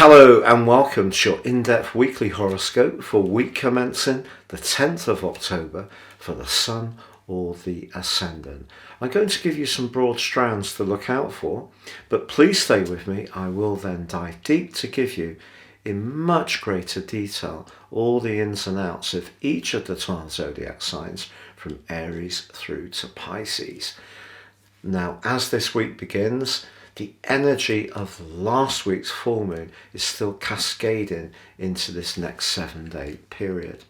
Hello and welcome to your in-depth weekly horoscope for week commencing the 10th of October for the Sun or the Ascendant. I'm going to give you some broad strands to look out for, but please stay with me. I will then dive deep to give you in much greater detail all the ins and outs of each of the 12 zodiac signs from Aries through to Pisces. Now, as this week begins, the energy of last week's full moon is still cascading into this next 7-day period.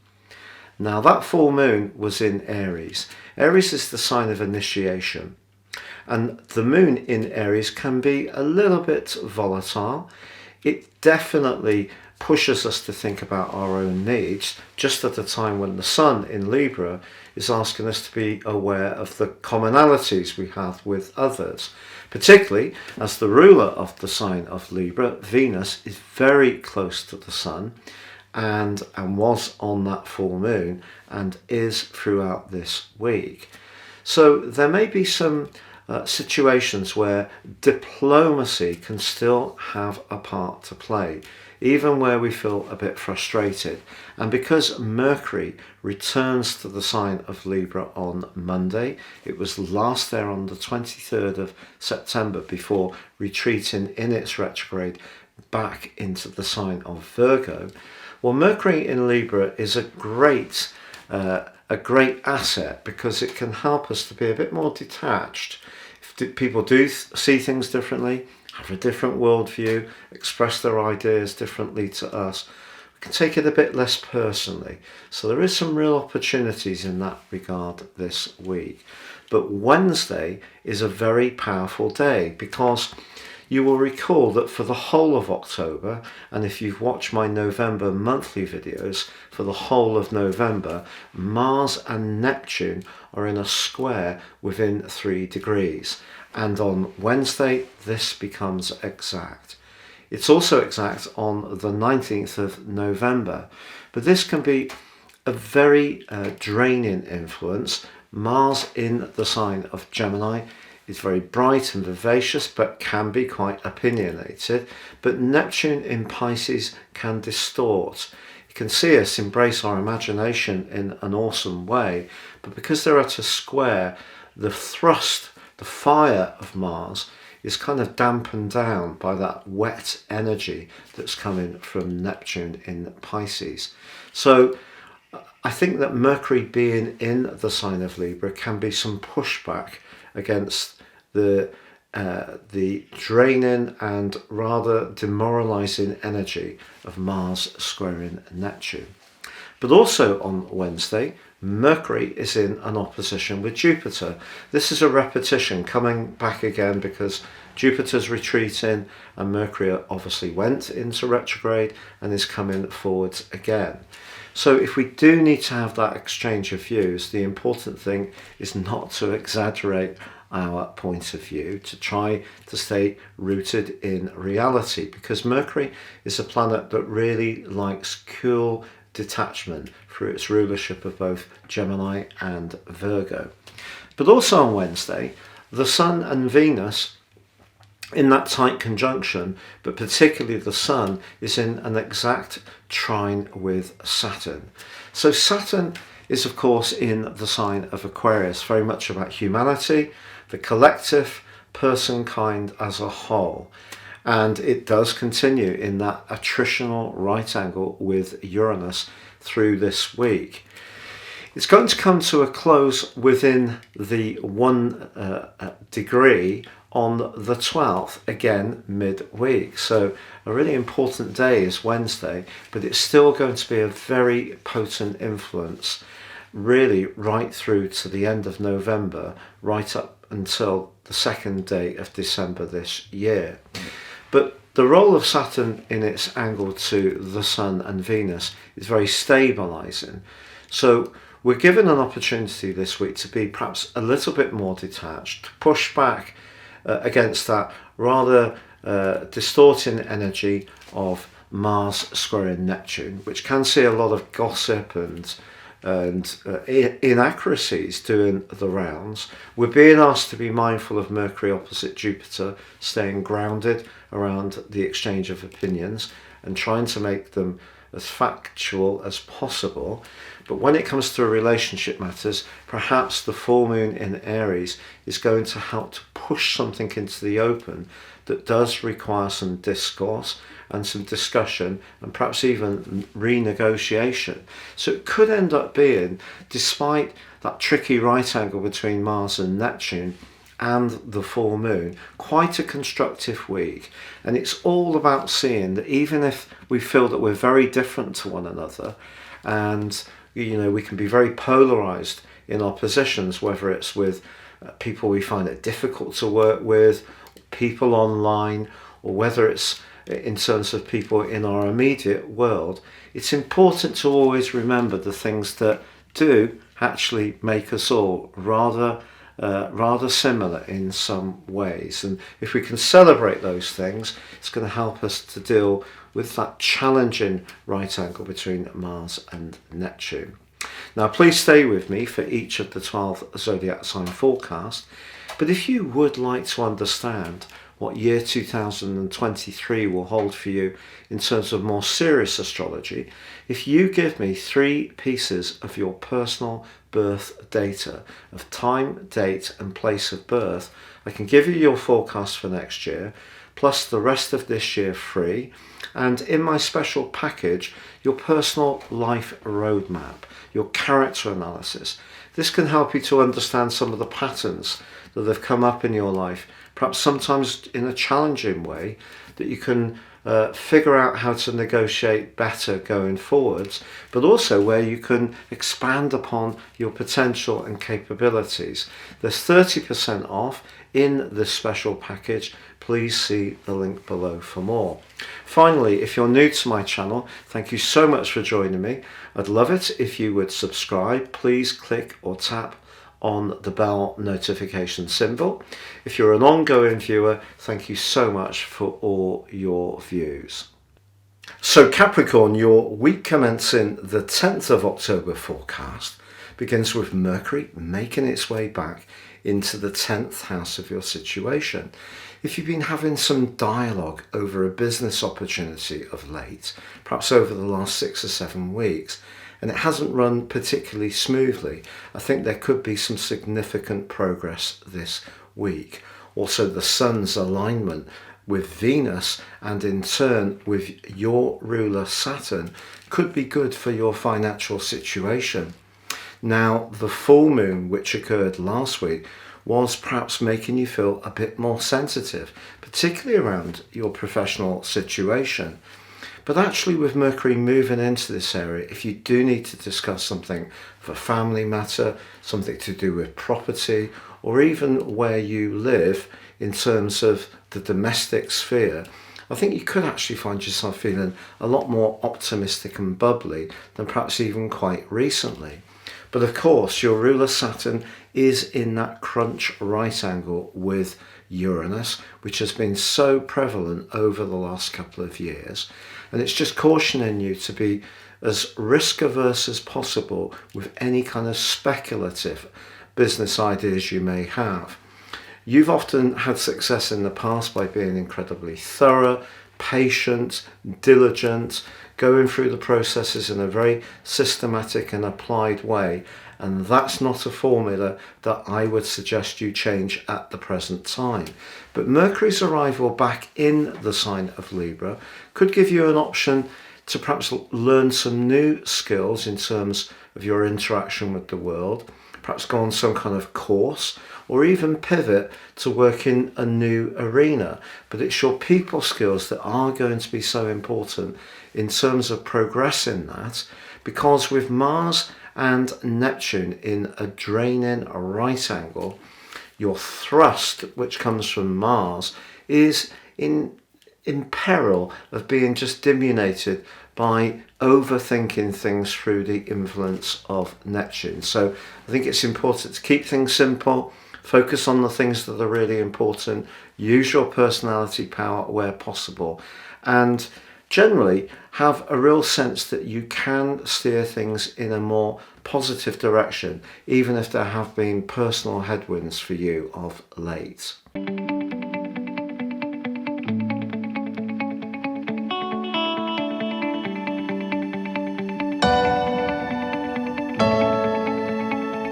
Now, that full moon was in Aries. Aries is the sign of initiation, and the moon in Aries can be a little bit volatile. It definitely pushes us to think about our own needs, just at a time when the Sun in Libra is asking us to be aware of the commonalities we have with others, particularly as the ruler of the sign of Libra, Venus, is very close to the Sun and was on that full moon and is throughout this week. So there may be some situations where diplomacy can still have a part to play, even where we feel a bit frustrated. And because Mercury returns to the sign of Libra on Monday, it was last there on the 23rd of September before retreating in its retrograde back into the sign of Virgo. Well, Mercury in Libra is a great asset because it can help us to be a bit more detached. If people do see things differently, have a different worldview, express their ideas differently to us, we can take it a bit less personally. So there is some real opportunities in that regard this week. But Wednesday is a very powerful day because you will recall that for the whole of October, and if you've watched my November monthly videos, for the whole of November, Mars and Neptune are in a square within 3 degrees. And on Wednesday, this becomes exact. It's also exact on the 19th of November, but this can be a very draining influence. Mars in the sign of Gemini is very bright and vivacious, but can be quite opinionated. But Neptune in Pisces can distort. You can see us embrace our imagination in an awesome way, but because they're at a square, the thrust, the fire of Mars is kind of dampened down by that wet energy that's coming from Neptune in Pisces. So I think that Mercury being in the sign of Libra can be some pushback against the draining and rather demoralizing energy of Mars squaring Neptune. But also on Wednesday, Mercury is in an opposition with Jupiter. This is a repetition coming back again because Jupiter's retreating and Mercury obviously went into retrograde and is coming forwards again. So if we do need to have that exchange of views, the important thing is not to exaggerate our point of view, to try to stay rooted in reality, because Mercury is a planet that really likes cool detachment through its rulership of both Gemini and Virgo. But also on Wednesday, the Sun and Venus in that tight conjunction, but particularly the Sun, is in an exact trine with Saturn. So Saturn is of course in the sign of Aquarius, very much about humanity, the collective, person kind as a whole. And it does continue in that attritional right angle with Uranus through this week. It's going to come to a close within the 1 degree on the 12th, again midweek. So a really important day is Wednesday, but it's still going to be a very potent influence, really right through to the end of November, right up until the 2nd day of December this year. But the role of Saturn in its angle to the Sun and Venus is very stabilizing. So we're given an opportunity this week to be perhaps a little bit more detached, to push back against that rather distorting energy of Mars squaring Neptune, which can see a lot of gossip and inaccuracies doing the rounds. We're being asked to be mindful of Mercury opposite Jupiter, staying grounded around the exchange of opinions and trying to make them as factual as possible. But when it comes to relationship matters, perhaps the full moon in Aries is going to help to push something into the open that does require some discourse and some discussion and perhaps even renegotiation. So it could end up being, despite that tricky right angle between Mars and Neptune and the full moon, quite a constructive week. And it's all about seeing that even if we feel that we're very different to one another, and we can be very polarized in our positions, whether it's with people we find it difficult to work with, people online, or whether it's in terms of people in our immediate world, it's important to always remember the things that do actually make us all rather similar in some ways. And if we can celebrate those things, it's going to help us to deal with that challenging right angle between Mars and Neptune. Now, please stay with me for each of the 12 zodiac sign forecasts. But if you would like to understand what year 2023 will hold for you in terms of more serious astrology, if you give me 3 pieces of your personal birth data of time, date and place of birth, I can give you your forecast for next year, plus the rest of this year free, and in my special package, your personal life roadmap, your character analysis. This can help you to understand some of the patterns that have come up in your life, perhaps sometimes in a challenging way, that you can figure out how to negotiate better going forwards, but also where you can expand upon your potential and capabilities. There's 30% off in this special package. Please see the link below for more. Finally, if you're new to my channel, thank you so much for joining me. I'd love it if you would subscribe. Please click or tap on the bell notification symbol. If you're an ongoing viewer, thank you so much for all your views. So Capricorn, your week commencing the 10th of October forecast begins with Mercury making its way back into the 10th house of your situation. If you've been having some dialogue over a business opportunity of late, perhaps over the last 6 or 7 weeks, and it hasn't run particularly smoothly, I think there could be some significant progress this week. Also, the Sun's alignment with Venus and in turn with your ruler Saturn could be good for your financial situation. Now, the full moon, which occurred last week, was perhaps making you feel a bit more sensitive, particularly around your professional situation. But actually, with Mercury moving into this area, if you do need to discuss something of a family matter, something to do with property, or even where you live in terms of the domestic sphere, I think you could actually find yourself feeling a lot more optimistic and bubbly than perhaps even quite recently. But of course, your ruler Saturn is in that crunch right angle with Uranus, which has been so prevalent over the last couple of years. And it's just cautioning you to be as risk averse as possible with any kind of speculative business ideas you may have. You've often had success in the past by being incredibly thorough, patient, diligent, going through the processes in a very systematic and applied way. And that's not a formula that I would suggest you change at the present time. But Mercury's arrival back in the sign of Libra could give you an option to perhaps learn some new skills in terms of your interaction with the world, perhaps go on some kind of course, or even pivot to work in a new arena. But it's your people skills that are going to be so important in terms of progressing that, because with Mars and Neptune in a draining right angle, your thrust, which comes from Mars, is in peril of being just diminuted by overthinking things through the influence of Neptune. So I think it's important to keep things simple, focus on the things that are really important, use your personality power where possible, and generally have a real sense that you can steer things in a more positive direction, even if there have been personal headwinds for you of late.